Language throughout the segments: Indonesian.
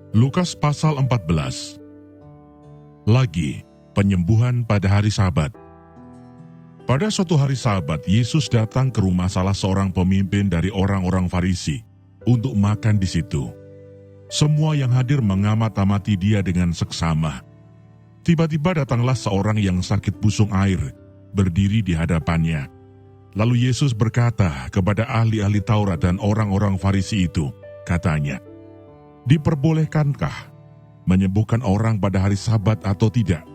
Lukas pasal 14. Lagi, penyembuhan pada hari Sabat. Pada suatu hari Sabat, Yesus datang ke rumah salah seorang pemimpin dari orang-orang Farisi untuk makan di situ. Semua yang hadir mengamat-amati dia dengan seksama. Tiba-tiba datanglah seorang yang sakit busung air, berdiri di hadapannya. Lalu Yesus berkata kepada ahli-ahli Taurat dan orang-orang Farisi itu, katanya, "Diperbolehkankah menyembuhkan orang pada hari Sabat atau tidak?"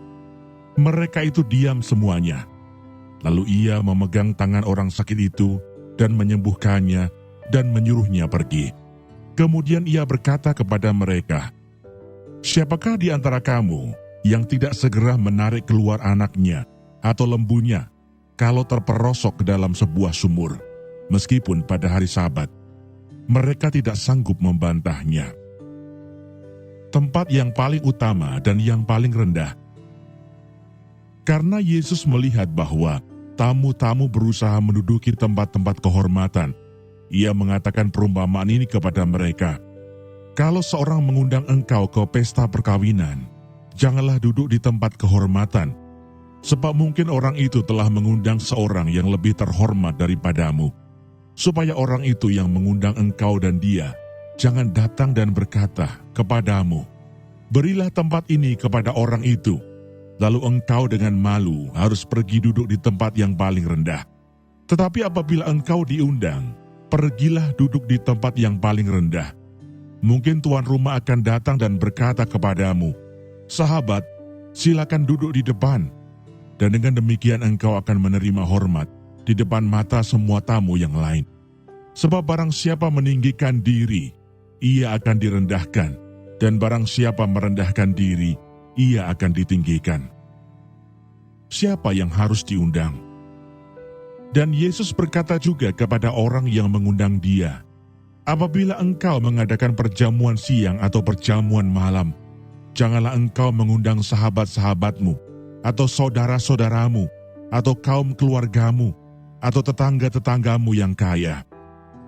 Mereka itu diam semuanya. Lalu ia memegang tangan orang sakit itu dan menyembuhkannya dan menyuruhnya pergi. Kemudian ia berkata kepada mereka, "Siapakah di antara kamu yang tidak segera menarik keluar anaknya atau lembunya kalau terperosok ke dalam sebuah sumur, meskipun pada hari Sabat?" Mereka tidak sanggup membantahnya. Tempat yang paling utama dan yang paling rendah. Karena Yesus melihat bahwa tamu-tamu berusaha menduduki tempat-tempat kehormatan, ia mengatakan perumpamaan ini kepada mereka. "Kalau seorang mengundang engkau ke pesta perkawinan, janganlah duduk di tempat kehormatan, sebab mungkin orang itu telah mengundang seorang yang lebih terhormat daripadamu, supaya orang itu yang mengundang engkau dan dia jangan datang dan berkata kepadamu, 'Berilah tempat ini kepada orang itu,' lalu engkau dengan malu harus pergi duduk di tempat yang paling rendah. Tetapi apabila engkau diundang, pergilah duduk di tempat yang paling rendah. Mungkin tuan rumah akan datang dan berkata kepadamu, 'Sahabat, silakan duduk di depan,' dan dengan demikian engkau akan menerima hormat di depan mata semua tamu yang lain. Sebab barang siapa meninggikan diri, ia akan direndahkan, dan barang siapa merendahkan diri, ia akan ditinggikan." Siapa yang harus diundang? Dan Yesus berkata juga kepada orang yang mengundang dia, "Apabila engkau mengadakan perjamuan siang atau perjamuan malam, janganlah engkau mengundang sahabat-sahabatmu, atau saudara-saudaramu, atau kaum keluargamu, atau tetangga-tetanggamu yang kaya,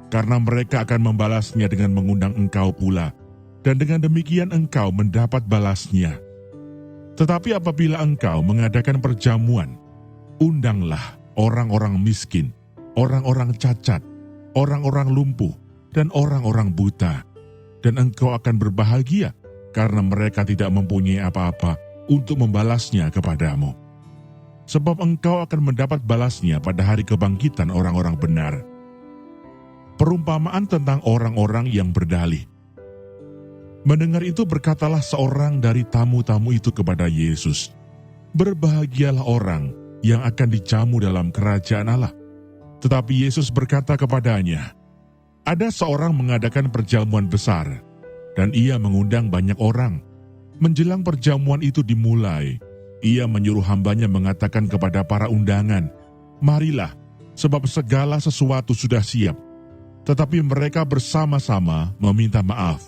karena mereka akan membalasnya dengan mengundang engkau pula, dan dengan demikian engkau mendapat balasnya. Tetapi apabila engkau mengadakan perjamuan, undanglah orang-orang miskin, orang-orang cacat, orang-orang lumpuh, dan orang-orang buta, dan engkau akan berbahagia, karena mereka tidak mempunyai apa-apa untuk membalasnya kepadamu. Sebab engkau akan mendapat balasnya pada hari kebangkitan orang-orang benar." Perumpamaan tentang orang-orang yang berdalih. Mendengar itu berkatalah seorang dari tamu-tamu itu kepada Yesus, "Berbahagialah orang yang akan dijamu dalam kerajaan Allah." Tetapi Yesus berkata kepadanya, "Ada seorang mengadakan perjamuan besar, dan ia mengundang banyak orang. Menjelang perjamuan itu dimulai, ia menyuruh hambanya mengatakan kepada para undangan, 'Marilah, sebab segala sesuatu sudah siap.' Tetapi mereka bersama-sama meminta maaf.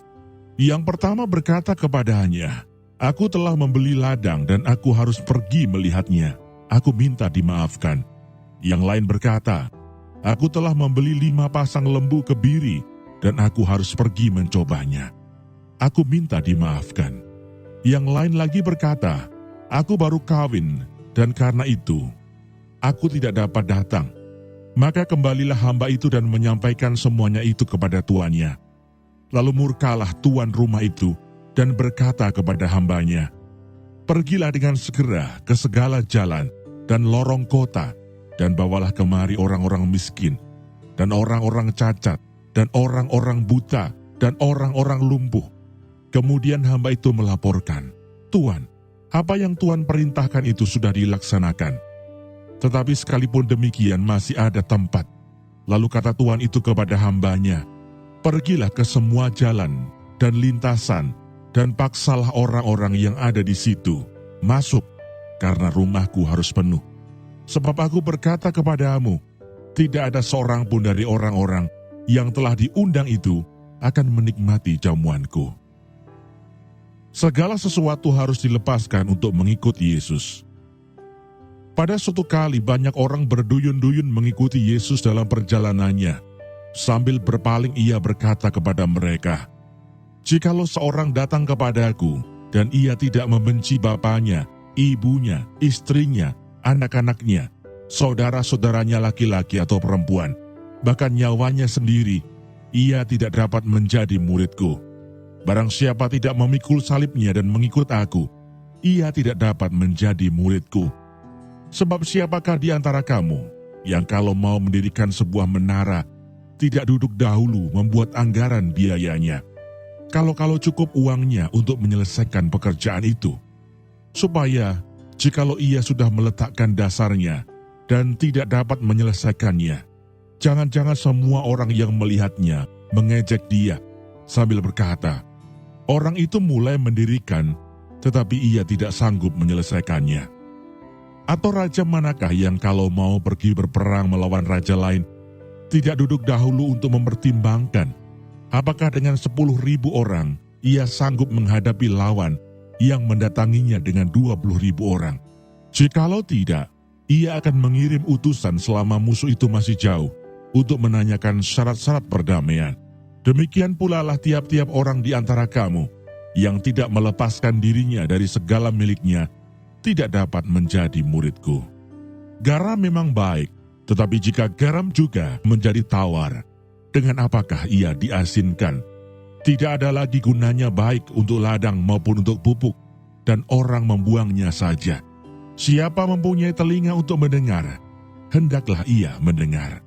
Yang pertama berkata kepadanya, 'Aku telah membeli ladang dan aku harus pergi melihatnya. Aku minta dimaafkan.' Yang lain berkata, 'Aku telah membeli 5 pasang lembu kebiri dan aku harus pergi mencobanya. Aku minta dimaafkan.' Yang lain lagi berkata, 'Aku baru kawin dan karena itu aku tidak dapat datang.' Maka kembalilah hamba itu dan menyampaikan semuanya itu kepada tuannya. Lalu murkalah tuan rumah itu dan berkata kepada hambanya, 'Pergilah dengan segera ke segala jalan dan lorong kota, dan bawalah kemari orang-orang miskin, dan orang-orang cacat, dan orang-orang buta, dan orang-orang lumpuh.' Kemudian hamba itu melaporkan, 'Tuan, apa yang Tuan perintahkan itu sudah dilaksanakan. Tetapi sekalipun demikian masih ada tempat.' Lalu kata tuan itu kepada hambanya, 'Pergilah ke semua jalan dan lintasan, dan paksalah orang-orang yang ada di situ masuk, karena rumahku harus penuh. Sebab aku berkata kepadamu, tidak ada seorang pun dari orang-orang yang telah diundang itu akan menikmati jamuanku.'" Segala sesuatu harus dilepaskan untuk mengikut Yesus. Pada suatu kali banyak orang berduyun-duyun mengikuti Yesus dalam perjalanannya. Sambil berpaling ia berkata kepada mereka, Jikalau seorang datang kepadaku dan ia tidak membenci bapaknya, ibunya, istrinya, anak-anaknya, saudara-saudaranya laki-laki atau perempuan, bahkan nyawanya sendiri, ia tidak dapat menjadi muridku. Barang siapa tidak memikul salibnya dan mengikut aku, ia tidak dapat menjadi muridku. Sebab siapakah di antara kamu yang kalau mau mendirikan sebuah menara, tidak duduk dahulu membuat anggaran biayanya, kalau cukup uangnya untuk menyelesaikan pekerjaan itu, supaya jikalau ia sudah meletakkan dasarnya dan tidak dapat menyelesaikannya, jangan-jangan semua orang yang melihatnya mengejek dia sambil berkata, orang itu mulai mendirikan, tetapi ia tidak sanggup menyelesaikannya. Atau raja manakah yang kalau mau pergi berperang melawan raja lain, tidak duduk dahulu untuk mempertimbangkan, apakah dengan 10.000 orang ia sanggup menghadapi lawan yang mendatanginya dengan 20.000 orang? Jikalau tidak, ia akan mengirim utusan selama musuh itu masih jauh untuk menanyakan syarat-syarat perdamaian. Demikian pula lah tiap-tiap orang di antara kamu yang tidak melepaskan dirinya dari segala miliknya tidak dapat menjadi muridku. Garam memang baik, tetapi jika garam juga menjadi tawar, dengan apakah ia diasinkan? Tidak ada lagi gunanya baik untuk ladang maupun untuk pupuk, dan orang membuangnya saja. Siapa mempunyai telinga untuk mendengar, hendaklah ia mendengar.